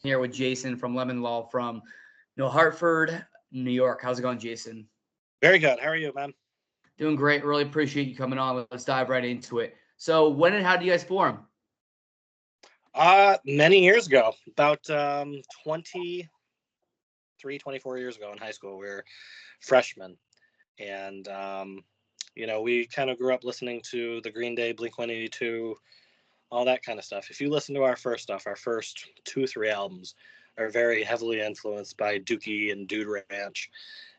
Here with Jason from Lemon Law from Hartford, New York. How's it going, Jason? Very good. How are you, man? Doing great. Really appreciate you coming on. Let's dive right into it. So, when and how do you guys form? Many years ago, about 24 years ago in high school. We were freshmen. And, we kind of grew up listening to the Green Day, Blink-182, all that kind of stuff. If you listen to our first stuff, our first 2-3 albums are very heavily influenced by Dookie and Dude Ranch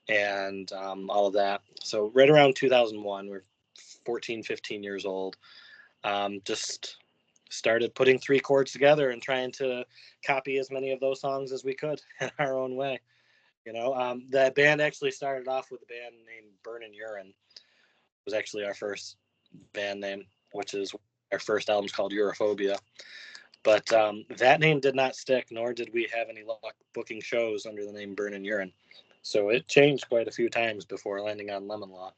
and all of that. So right around 2001, we're 14, 15 years old. Just started putting 3 chords together and trying to copy as many of those songs as we could in our own way. The band actually started off with a band named Burnin' Urine. It was actually our first band name, which is our first album's called Europhobia. But that name did not stick, nor did we have any luck booking shows under the name Burnin' Urine. So it changed quite a few times before landing on Lemon Law.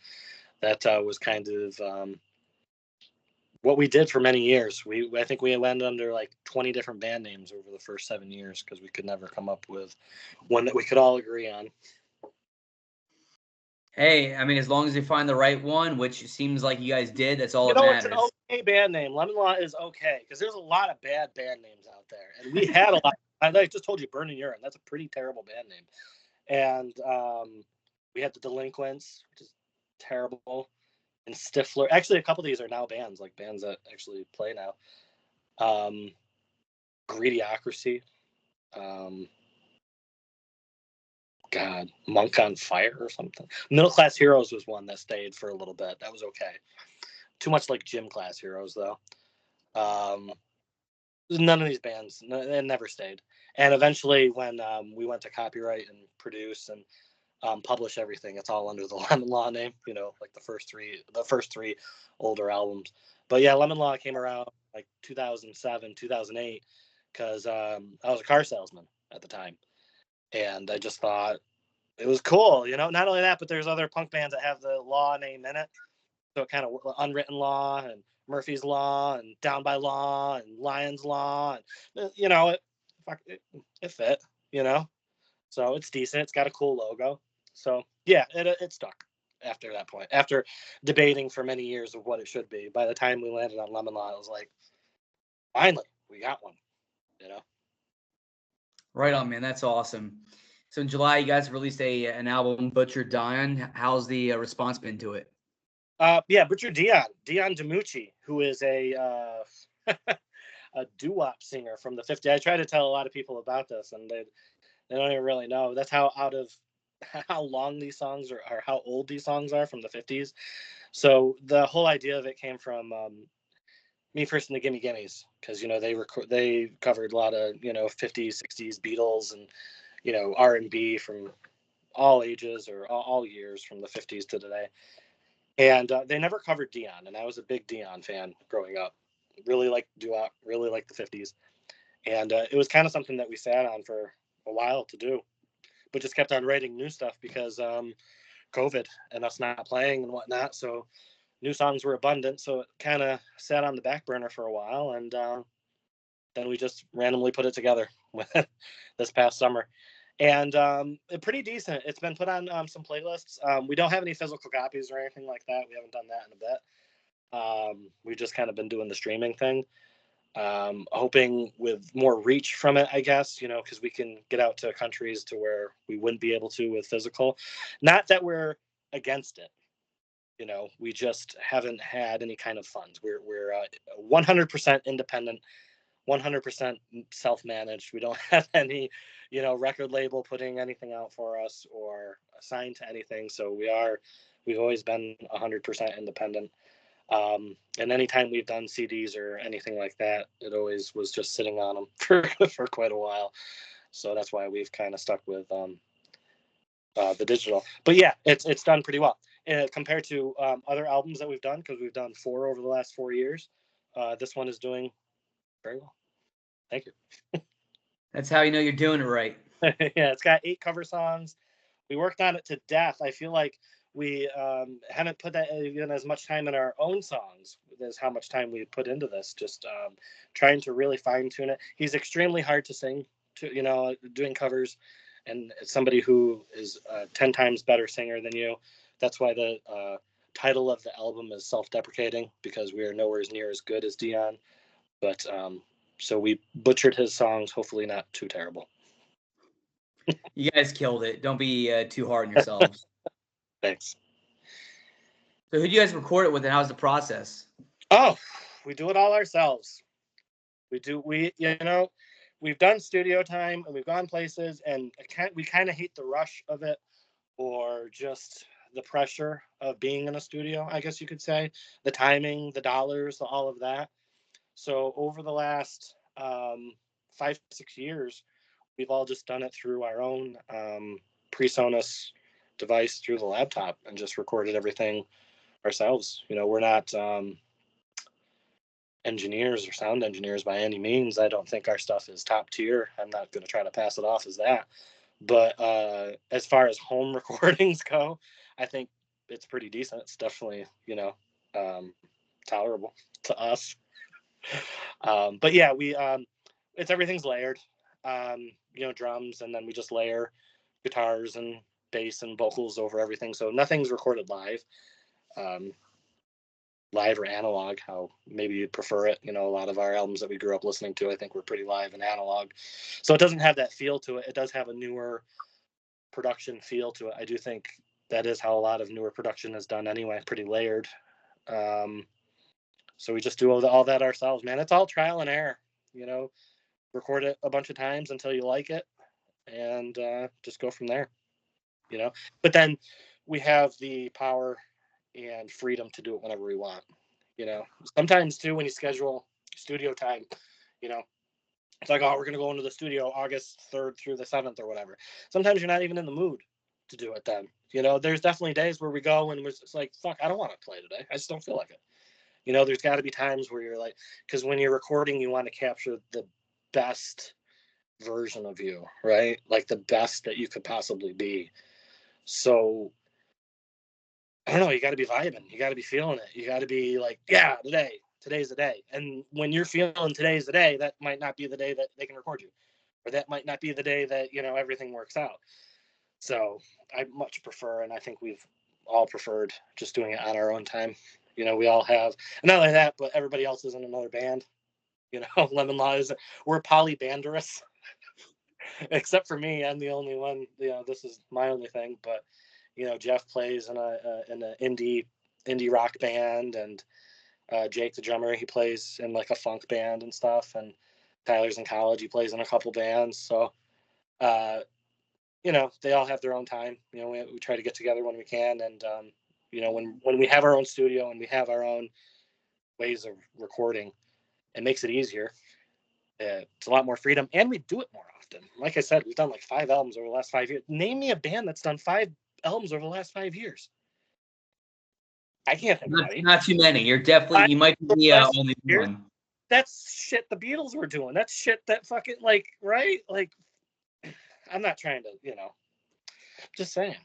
That was kind of what we did for many years. I think we went under like 20 different band names over the first 7 years because we could never come up with one that we could all agree on. Hey, I mean, as long as you find the right one, which seems like you guys did, that's all that It's matters. an okay band name. Lemon Law is okay because there's a lot of bad band names out there, and we had a lot. I just told you, Burnin' Urine. That's a pretty terrible band name. And we had the Delinquents, which is terrible, and Stifler. Actually, a couple of these are now bands, like bands that actually play now. Greediocracy. God, Monk on Fire or something. Middle Class Heroes was one that stayed for a little bit. That was okay. Too much like Gym Class Heroes, though. None of these bands, it never stayed. And eventually, when we went to copyright and produce and publish everything, it's all under the Lemon Law name. Like the first three older albums. But yeah, Lemon Law came around like 2007, 2008, because I was a car salesman at the time. And I just thought it was cool, Not only that, but there's other punk bands that have the Law name in it. So it kind of Unwritten Law and Murphy's Law and Down by Law and Lion's Law. And, it fit, So it's decent. It's got a cool logo. So, yeah, it stuck after that point. After debating for many years of what it should be, by the time we landed on Lemon Law, it was like, finally, we got one, Right on, man. That's awesome. So in July, you guys released an album, Butcher Dion. How's the response been to it? Butcher Dion DiMucci, who is a a doo-wop singer from the 50s. I try to tell a lot of people about this, and they don't even really know. That's how long these songs are, or how old these songs are, from the 50s. So the whole idea of it came from Me First and the Gimme Gimmes, because they covered a lot of 50s, 60s Beatles and R&B from all ages or all years from the 50s to today. And they never covered Dion, and I was a big Dion fan growing up. Really liked doo-wop, really liked the 50s. And it was kind of something that we sat on for a while to do, but just kept on writing new stuff because COVID and us not playing and whatnot. So new songs were abundant, so it kind of sat on the back burner for a while. And then we just randomly put it together this past summer. And pretty decent. It's been put on some playlists. We don't have any physical copies or anything like that. We haven't done that in a bit. We've just kind of been doing the streaming thing. Hoping with more reach from it, I guess, because we can get out to countries to where we wouldn't be able to with physical. Not that we're against it. We just haven't had any kind of funds. We're 100% independent, 100% self-managed. We don't have any, record label putting anything out for us or assigned to anything. So we've always been 100% independent. And anytime we've done CDs or anything like that, it always was just sitting on them for quite a while. So that's why we've kind of stuck with the digital. But yeah, it's done pretty well compared to other albums that we've done, because we've done 4 over the last 4 years. This one is doing very well. Thank you. That's how you know you're doing it right. Yeah, it's got 8 cover songs. We worked on it to death. I feel like we haven't put that in as much time in our own songs as how much time we put into this. Just trying to really fine tune it. He's extremely hard to sing to doing covers, and somebody who is a 10 times better singer than you. That's why the title of the album is self-deprecating, because we are nowhere near as good as Dion. But so we butchered his songs, hopefully not too terrible. You guys killed it. Don't be too hard on yourselves. Thanks. So who do you guys record it with, and how's the process? Oh, we do it all ourselves. We've done studio time and we've gone places, and we kind of hate the rush of it, or just the pressure of being in a studio, I guess you could say, the timing, the dollars, all of that. So over the last 5-6 years, we've all just done it through our own PreSonus device through the laptop, and just recorded everything ourselves. We're not engineers or sound engineers by any means. I don't think our stuff is top tier. I'm not going to try to pass it off as that. But as far as home recordings go, I think it's pretty decent. It's definitely, tolerable to us. But yeah, everything's layered, drums, and then we just layer guitars and bass and vocals over everything. So nothing's recorded live. Live or analog, how maybe you'd prefer it. A lot of our albums that we grew up listening to, I think, were pretty live and analog. So it doesn't have that feel to it. It does have a newer production feel to it. I do think that is how a lot of newer production is done anyway, pretty layered. So we just do all that ourselves, man. It's all trial and error, record it a bunch of times until you like it, and just go from there, But then we have the power and freedom to do it whenever we want. Sometimes too, when you schedule studio time, it's like, oh, we're going to go into the studio August 3rd through the 7th or whatever. Sometimes you're not even in the mood to do it then. There's definitely days where we go and it's like, fuck, I don't want to play today. I just don't feel like it. There's got to be times where you're like, because when you're recording, you want to capture the best version of you, right? Like the best that you could possibly be. So I don't know, you got to be vibing. You got to be feeling it. You got to be like, yeah, today's the day. And when you're feeling today's the day, that might not be the day that they can record you, or that might not be the day that, everything works out. So I much prefer, and I think we've all preferred just doing it on our own time. We all have, and not only that, but everybody else is in another band. Lemon Law we're polybandorous. Except for me, I'm the only one. This is my only thing. But Jeff plays in an indie rock band, and Jake the drummer, he plays in like a funk band and stuff. And Tyler's in college, he plays in a couple bands. So they all have their own time. We try to get together when we can, and when we have our own studio and we have our own ways of recording, it makes it easier. It's a lot more freedom, and we do it more often. Like I said, we've done like 5 albums over the last 5 years. Name me a band that's done 5 albums over the last 5 years. I can't think of any. Not too many. You might be the only one. That's shit the Beatles were doing. That's shit that fucking, like, right? Like, I'm not trying to, just saying.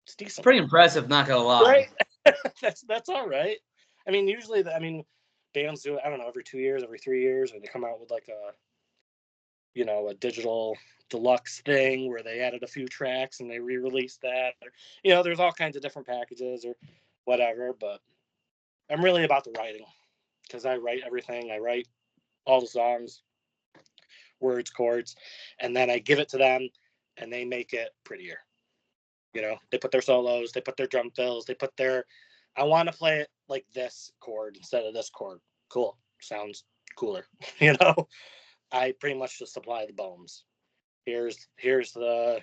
It's decent. It's pretty impressive, not gonna lie. Right? that's all right. I mean, usually, bands do it, I don't know, every 2 years, every 3 years, or they come out with like a digital deluxe thing where they added a few tracks and they re-released that. Or, there's all kinds of different packages or whatever, but I'm really about the writing, because I write everything. I write all the songs, words, chords, and then I give it to them and they make it prettier. They put their solos, they put their drum fills, I want to play it like this chord instead of this chord. Cool. Sounds cooler. I pretty much just supply the bones. Here's the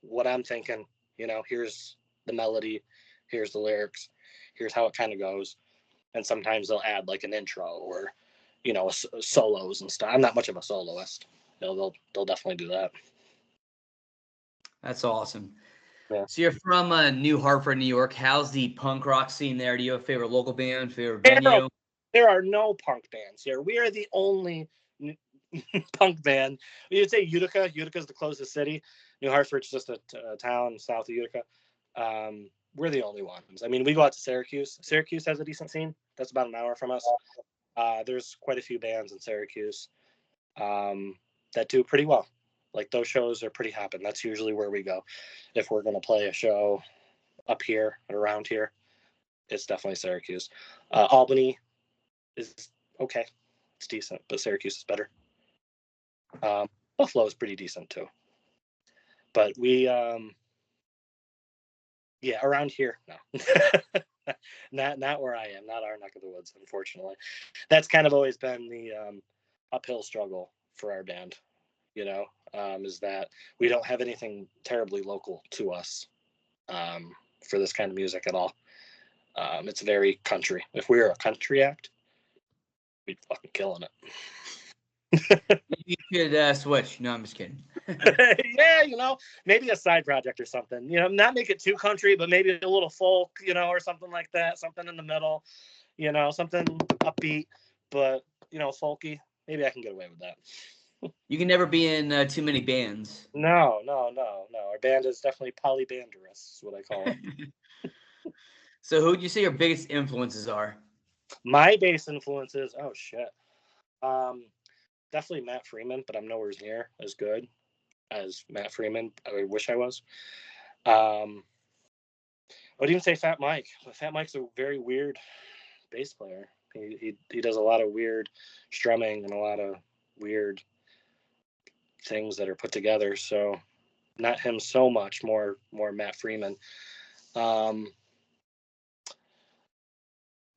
what I'm thinking. Here's the melody. Here's the lyrics. Here's how it kind of goes. And sometimes they'll add like an intro or, solos and stuff. I'm not much of a soloist. They'll definitely do that. That's awesome. Yeah. So you're from New Hartford, New York. How's the punk rock scene there? Do you have a favorite local band, favorite venue? There are no punk bands here. We are the only punk band. You'd say Utica. Utica's the closest city. New Hartford's just a town south of Utica. We're the only ones. I mean, we go out to Syracuse. Syracuse has a decent scene. That's about an hour from us. There's quite a few bands in Syracuse. that do pretty well. Like those shows are pretty hopping. That's usually where we go if we're going to play a show up here and around here. It's definitely Syracuse. Albany is okay. It's decent, but Syracuse is better. Buffalo is pretty decent too. But we, around here, no. not where I am, not our neck of the woods, unfortunately. That's kind of always been the uphill struggle for our band, is that we don't have anything terribly local to us for this kind of music at all. It's very country. If we were a country act, we'd fucking killing it. You should switch. No, I'm just kidding. Yeah, maybe a side project or something. Not make it too country, but maybe a little folk, or something like that. Something in the middle, something upbeat, but folky. Maybe I can get away with that. You can never be in too many bands. No. Our band is definitely polybanderous, is what I call it. So who would you say your biggest influences are? My bass influences, oh shit. Definitely Matt Freeman, but I'm nowhere near as good as Matt Freeman. I wish I was. I would even say Fat Mike. Fat Mike's a very weird bass player. He does a lot of weird strumming and a lot of weird things that are put together. So not him so much, more Matt Freeman.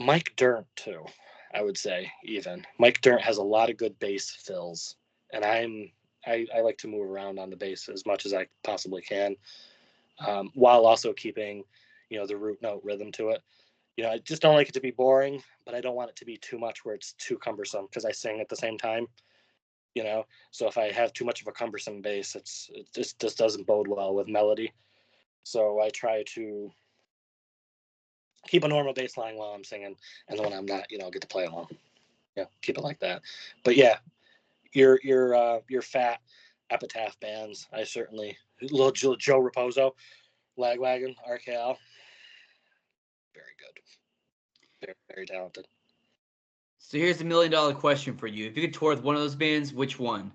Mike Dirnt too, I would say. Even Mike Dirnt has a lot of good bass fills, and I like to move around on the bass as much as I possibly can, while also keeping the root note rhythm to it. I just don't like it to be boring, but I don't want it to be too much where it's too cumbersome because I sing at the same time. So if I have too much of a cumbersome bass, it just doesn't bode well with melody. So I try to keep a normal bass line while I'm singing, and then when I'm not, get to play along. Keep it like that. But yeah, your fat epitaph bands, I certainly little Joe Raposo, Lagwagon, RKL, very good, very, very talented. So here's the $1 million question for you: if you could tour with one of those bands, which one?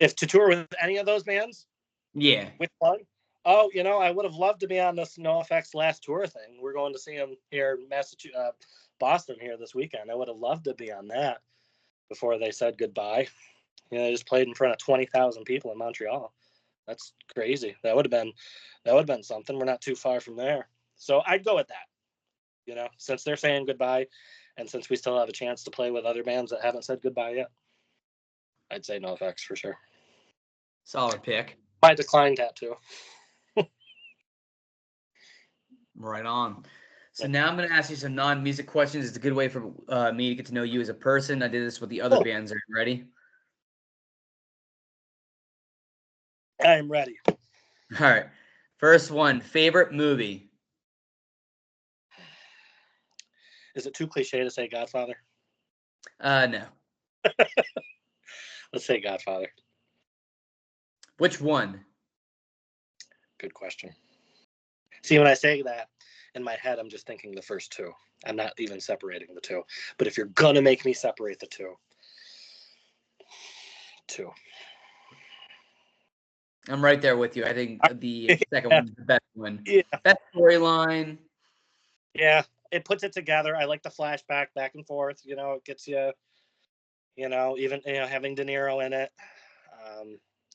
If to tour with any of those bands, Yeah, which one? Oh, I would have loved to be on this NoFX last tour thing. We're going to see them here in Boston here this weekend. I would have loved to be on that before they said goodbye. They just played in front of 20,000 people in Montreal. That's crazy. That would have been something. We're not too far from there. So I'd go with that. Since they're saying goodbye, and since we still have a chance to play with other bands that haven't said goodbye yet, I'd say NoFX for sure. solid pick. My decline tattoo. Right on. So now I'm going to ask you some non-music questions. It's a good way for me to get to know you as a person. I did this with the other bands. Are you ready? I'm ready. All right. First one, favorite movie? Is it too cliche to say Godfather? No. Let's say Godfather. Which one? Good question. See, when I say that, in my head, I'm just thinking the first two. I'm not even separating the two. But if you're going to make me separate the two. I'm right there with you. I think the second one is the best one. Yeah. Best storyline. Yeah, it puts it together. I like the flashback back and forth. It gets you, even having De Niro in it.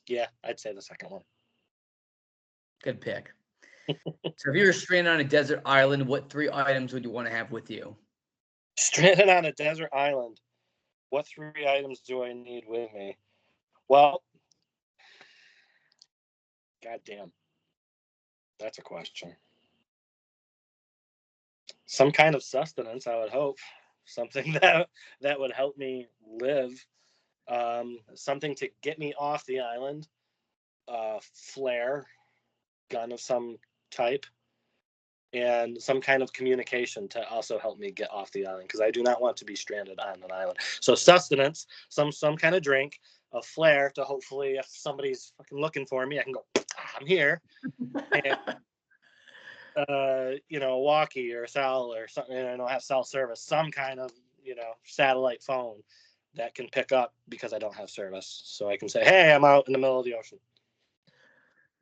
Yeah, I'd say the second one. Good pick. So if you were stranded on a desert island, what 3 items would you want to have with you? Stranded on a desert island. What 3 items do I need with me? Well, goddamn. That's a question. Some kind of sustenance, I would hope. Something that would help me live. Something to get me off the island. Flare, gun of some type, and some kind of communication to also help me get off the island, because I do not want to be stranded on an island. So sustenance, some kind of drink, a flare to hopefully, if somebody's fucking looking for me, I can go, I'm here. And, a walkie or a cell or something, have cell service, some kind of, satellite phone that can pick up because I don't have service. So I can say, hey, I'm out in the middle of the ocean.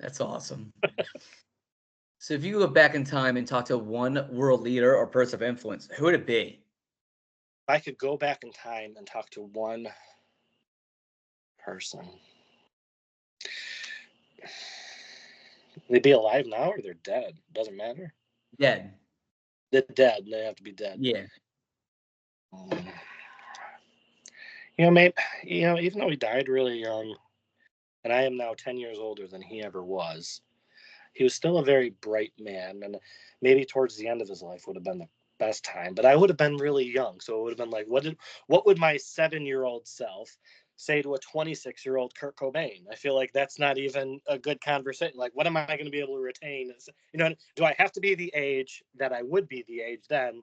That's awesome. So if you go back in time and talk to one world leader or person of influence, who would it be? If I could go back in time and talk to one person, they'd be alive now or they're dead. Doesn't matter. Dead. They're dead. They have to be dead. Yeah. Maybe, even though he died really young, and I am now 10 years older than he ever was, he was still a very bright man. And maybe towards the end of his life would have been the best time. But I would have been really young. So it would have been like, what would my 7-year-old self say to a 26-year-old Kurt Cobain? I feel like that's not even a good conversation. Like, what am I going to be able to retain? Do I have to be the age that I would be the age then?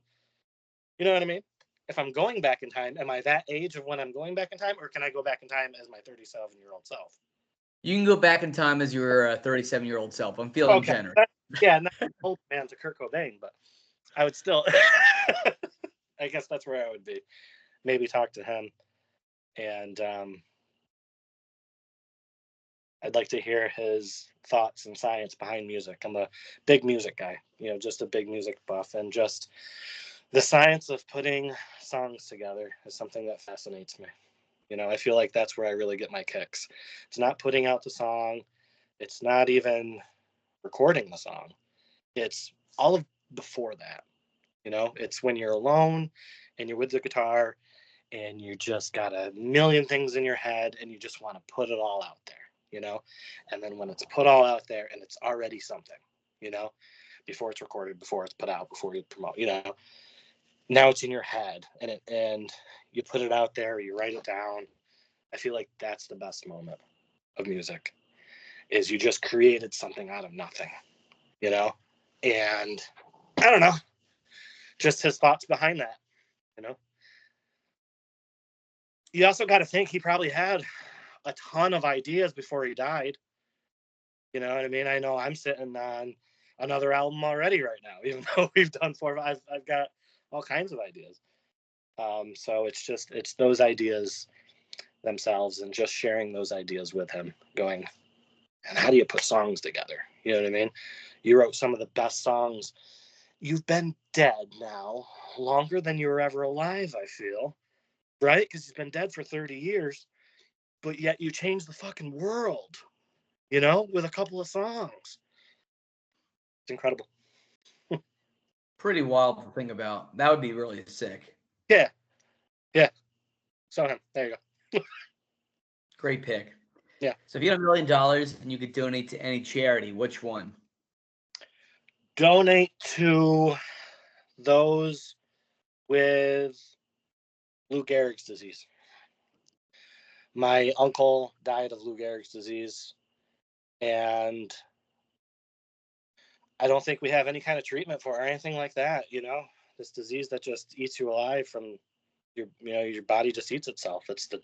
You know what I mean? If I'm going back in time, am I that age of when I'm going back in time, or can I go back in time as my 37-year-old self? You can go back in time as your 37-year-old self. I'm feeling generous. Not an old man to Kurt Cobain, but I would still. I guess that's where I would be. Maybe talk to him, and I'd like to hear his thoughts and science behind music. I'm a big music guy, just a big music buff, and just the science of putting songs together is something that fascinates me. I feel like that's where I really get my kicks. It's not putting out the song. It's not even recording the song. It's all of before that. It's when you're alone and you're with the guitar and you just got a million things in your head and you just want to put it all out there, and then when it's put all out there and it's already something, before it's recorded, before it's put out, before you promote, now it's in your head and you put it out there, you write it down. I feel like that's the best moment of music, is you just created something out of nothing, and I don't know, just his thoughts behind that, You also got to think he probably had a ton of ideas before he died. You know what I mean? I know I'm sitting on another album already right now, even though we've done 4. I've got all kinds of ideas. So it's those ideas themselves and just sharing those ideas with him, going, and how do you put songs together? You know what I mean? You wrote some of the best songs. You've been dead now longer than you were ever alive, I feel, right? Because he's been dead for 30 years, but yet you changed the fucking world, with a couple of songs. It's incredible. Pretty wild to think about. That would be really sick. Yeah. So him. There you go. Great pick. Yeah. So if you had $1 million and you could donate to any charity, which one? Donate to those with Lou Gehrig's disease. My uncle died of Lou Gehrig's disease, and I don't think we have any kind of treatment for it or anything like that. This disease that just eats you alive from your body just eats itself. It's the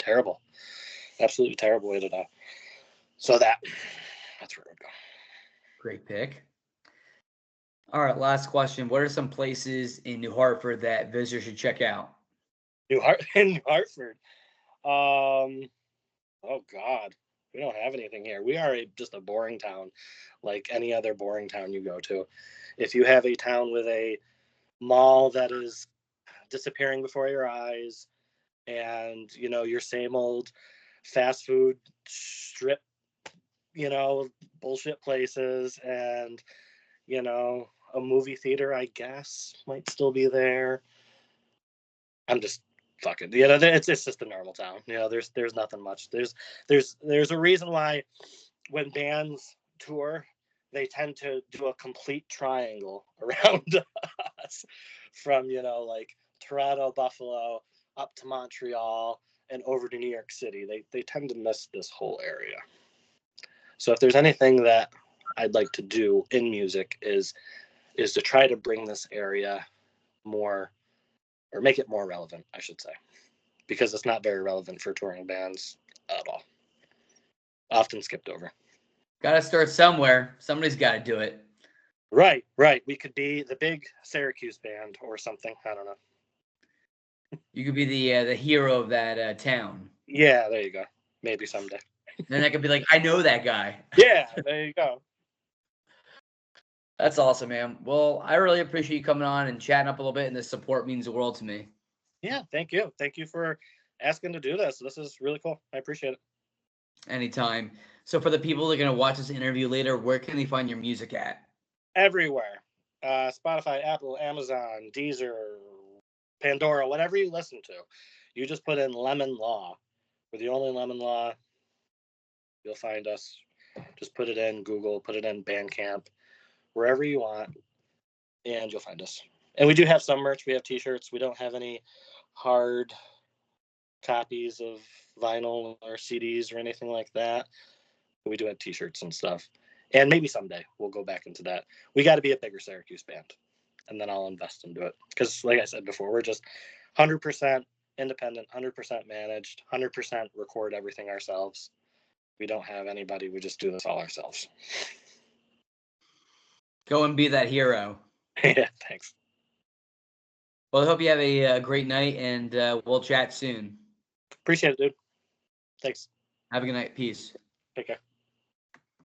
absolutely terrible way to die. So that's where it would go. Great pick. All right, last question. What are some places in New Hartford that visitors should check out? New Hartford. Oh God, we don't have anything here. We are just a boring town, like any other boring town you go to. If you have a town with a mall that is disappearing before your eyes, and your same old fast food strip, bullshit places, and a movie theater, I guess, might still be there. I'm just fucking, it's just a normal town. There's nothing much. There's a reason why when bands tour, they tend to do a complete triangle around us, from like Toronto, Buffalo, up to Montreal, and over to New York City. They tend to miss this whole area. So if there's anything that I'd like to do in music is to try to bring this area more, or make it more relevant, I should say, because it's not very relevant for touring bands at all. Often skipped over. Got to start somewhere. Somebody's got to do it. Right. We could be the big Syracuse band or something. I don't know. You could be the hero of that town. Yeah, there you go. Maybe someday. Then I could be like, I know that guy. Yeah, there you go. That's awesome, man. Well, I really appreciate you coming on and chatting up a little bit, and this support means the world to me. Yeah, thank you. Thank you for asking to do this. This is really cool. I appreciate it. Anytime. So for the people that are going to watch this interview later, where can they find your music at? Everywhere. Spotify, Apple, Amazon, Deezer, Pandora, whatever you listen to. You just put in Lemon Law. We're the only Lemon Law. You'll find us. Just put it in Google, put it in Bandcamp, wherever you want, and you'll find us. And we do have some merch. We have t-shirts. We don't have any hard copies of vinyl or CDs or anything like that. But we do have t-shirts and stuff. And maybe someday we'll go back into that. We got to be a bigger Syracuse band, and then I'll invest into it. Because like I said before, we're just 100% independent, 100% managed, 100% record everything ourselves. We don't have anybody. We just do this all ourselves. Go and be that hero. Yeah, thanks. Well, I hope you have a great night, and we'll chat soon. Appreciate it, dude. Thanks. Have a good night. Peace. Take care.